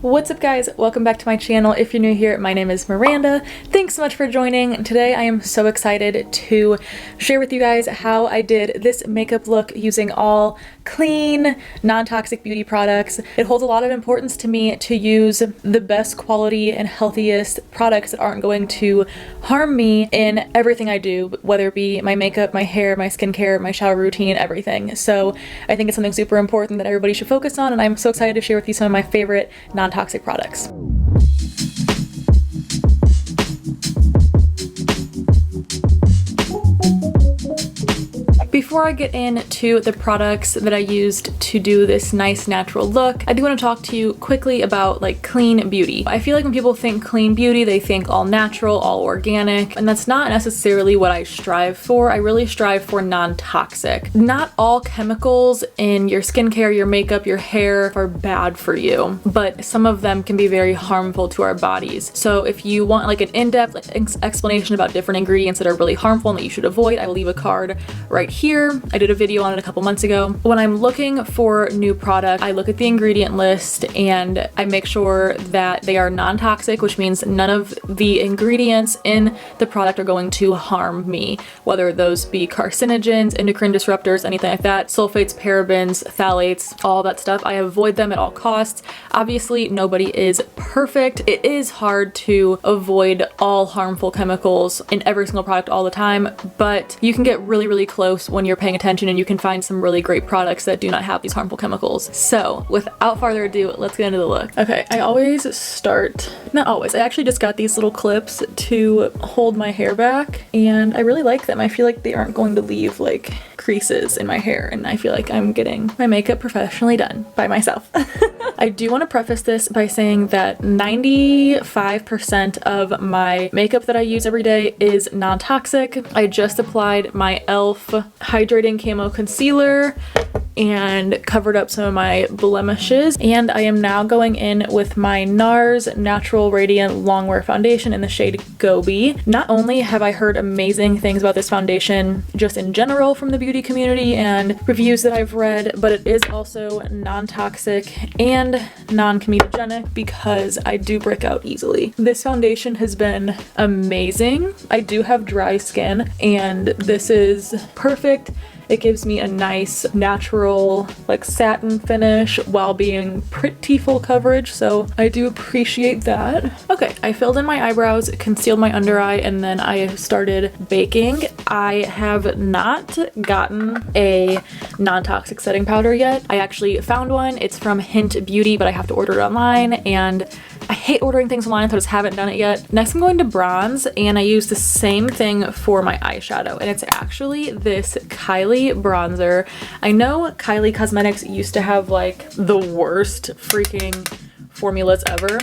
What's up guys, welcome back to my channel. If you're new here, my name is Miranda. Thanks so much for joining. Today I am so excited to share with you guys how I did this makeup look using all clean, non-toxic beauty products. It holds a lot of importance to me to use the best quality and healthiest products that aren't going to harm me in everything I do, whether it be my makeup, my hair, my skincare, my shower routine, everything. So I think it's something super important that everybody should focus on, and I'm so excited to share with you some of my favorite non-toxic products. Before I get into the products that I used to do this nice natural look, I do want to talk to you quickly about like clean beauty. I feel like when people think clean beauty, they think all natural, all organic, and that's not necessarily what I strive for. I really strive for non-toxic. Not all chemicals in your skincare, your makeup, your hair are bad for you, but some of them can be very harmful to our bodies. So if you want like an in-depth explanation about different ingredients that are really harmful and that you should avoid, I will leave a card right here. I did a video on it a couple months ago. When I'm looking for new product, I look at the ingredient list and I make sure that they are non-toxic, which means none of the ingredients in the product are going to harm me, whether those be carcinogens, endocrine disruptors, anything like that, sulfates, parabens, phthalates, all that stuff. I avoid them at all costs. Obviously, nobody is perfect. It is hard to avoid all harmful chemicals in every single product all the time, but you can get really, really close when you're paying attention, and you can find some really great products that do not have these harmful chemicals. So without further ado, let's get into the look. Okay, I always start, not always, I actually just got these little clips to hold my hair back, and I really like them. I feel like they aren't going to leave like creases in my hair, and I feel like I'm getting my makeup professionally done by myself. I do want to preface this by saying that 95% of my makeup that I use every day is non-toxic. I just applied my e.l.f. Hydrating Camo Concealer and covered up some of my blemishes, and I am now going in with my NARS Natural Radiant Longwear Foundation in the shade Gobi. Not only have I heard amazing things about this foundation just in general from the beauty community and reviews that I've read, but it is also non-toxic and non-comedogenic because I do break out easily. This foundation has been amazing. I do have dry skin, and this is perfect. It gives me a nice natural like satin finish while being pretty full coverage, so I do appreciate that. Okay, I filled in my eyebrows, concealed my under eye, and then I started baking. I have not gotten a non-toxic setting powder yet. I actually found one. It's from Hint Beauty, but I have to order it online, and I hate ordering things online, so I just haven't done it yet. Next I'm going to bronze, and I use the same thing for my eyeshadow, and it's actually this Kylie bronzer. I know Kylie Cosmetics used to have like the worst freaking formulas ever,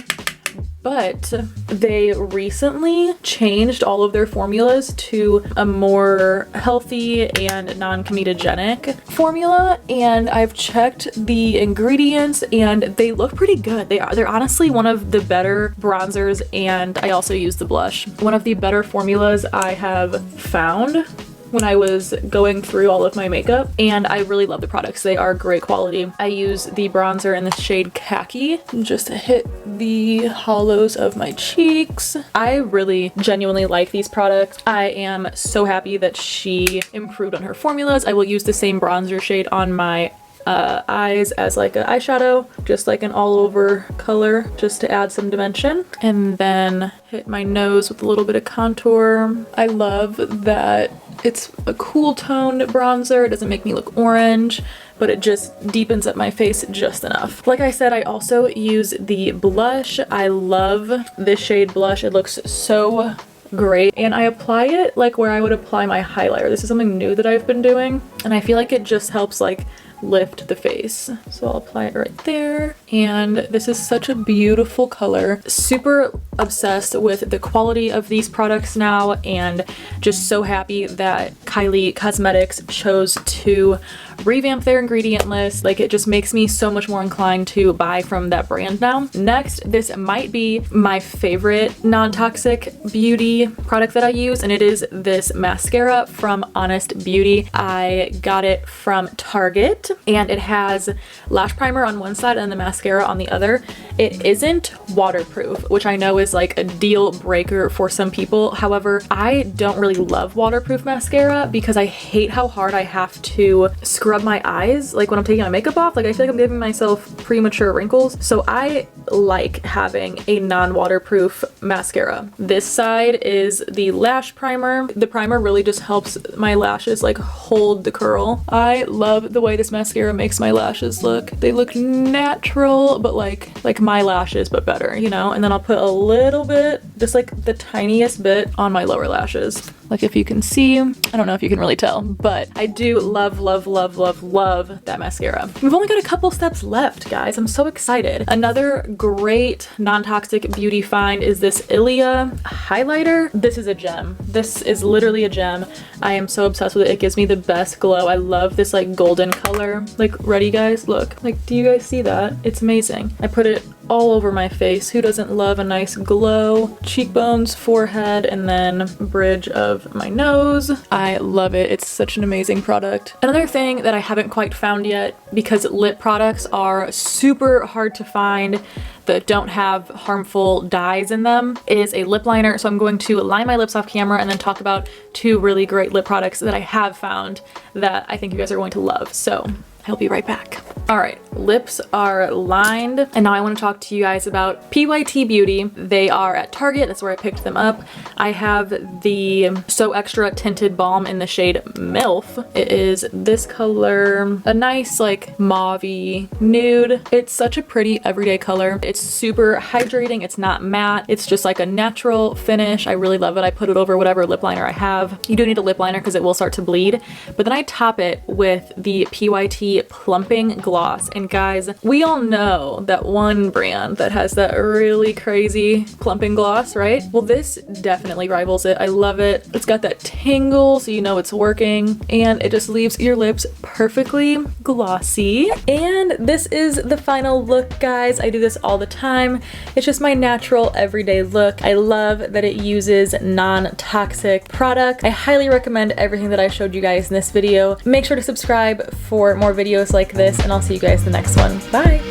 but they recently changed all of their formulas to a more healthy and non-comedogenic formula, and I've checked the ingredients and they look pretty good. They're honestly one of the better bronzers, and I also use the blush. One of the better formulas I have found when I was going through all of my makeup, and I really love the products. They are great quality. I use the bronzer in the shade Khaki just to hit the hollows of my cheeks. I really genuinely like these products. I am so happy that she improved on her formulas. I will use the same bronzer shade on my eyes as like an eyeshadow, just like an all over color, just to add some dimension, and then hit my nose with a little bit of contour. I love that it's a cool toned bronzer. It doesn't make me look orange, but it just deepens up my face just enough. Like I said, I also use the blush. I love this shade blush. It looks so great, and I apply it like where I would apply my highlighter. This is something new that I've been doing, and I feel like it just helps like lift the face. So I'll apply it right there, and this is such a beautiful color. Super obsessed with the quality of these products now, and just so happy that Kylie Cosmetics chose to revamp their ingredient list. Like, it just makes me so much more inclined to buy from that brand now. Next, this might be my favorite non-toxic beauty product that I use, and it is this mascara from Honest Beauty. I got it from Target, and it has lash primer on one side and the mascara on the other. It isn't waterproof, which I know is like a deal breaker for some people. However, I don't really love waterproof mascara because I hate how hard I have to scrub my eyes, like when I'm taking my makeup off. Like, I feel like I'm giving myself premature wrinkles. So I like having a non-waterproof mascara. This side is the lash primer. The primer really just helps my lashes like hold the curl. I love the way this mascara makes my lashes look. They look natural, but like my lashes, but better, you know? And then I'll put a little bit, just like the tiniest bit on my lower lashes. Like, if you can see, I don't know if you can really tell, but I do love, love, love, love, love that mascara. We've only got a couple steps left, guys. I'm so excited. Another great non-toxic beauty find is this ILIA Highlighter. This is a gem. This is literally a gem. I am so obsessed with it. It gives me the best glow. I love this like golden color. Like, ready guys? Look. Like, do you guys see that? It's amazing. I put it all over my face. Who doesn't love a nice glow? Cheekbones, forehead, and then bridge of my nose. I love it. It's such an amazing product. Another thing that I haven't quite found yet, because lip products are super hard to find that don't have harmful dyes in them, is a lip liner. So I'm going to line my lips off camera and then talk about two really great lip products that I have found that I think you guys are going to love. So I'll be right back. All right, lips are lined, and now I want to talk to you guys about PYT Beauty. They are at Target. That's where I picked them up. I have the So Extra Tinted Balm in the shade MILF. It is this color, a nice like mauve-y nude. It's such a pretty everyday color. It's super hydrating. It's not matte. It's just like a natural finish. I really love it. I put it over whatever lip liner I have. You do need a lip liner because it will start to bleed, but then I top it with the PYT Plumping Gloss. And guys, we all know that one brand that has that really crazy plumping gloss, right? Well, this definitely rivals it. I love it. It's got that tingle, so you know it's working, and it just leaves your lips perfectly glossy. And this is the final look, guys. I do this all the time. It's just my natural everyday look. I love that it uses non-toxic product. I highly recommend everything that I showed you guys in this video. Make sure to subscribe for more videos like this, and I'll see you guys in the next one. Bye!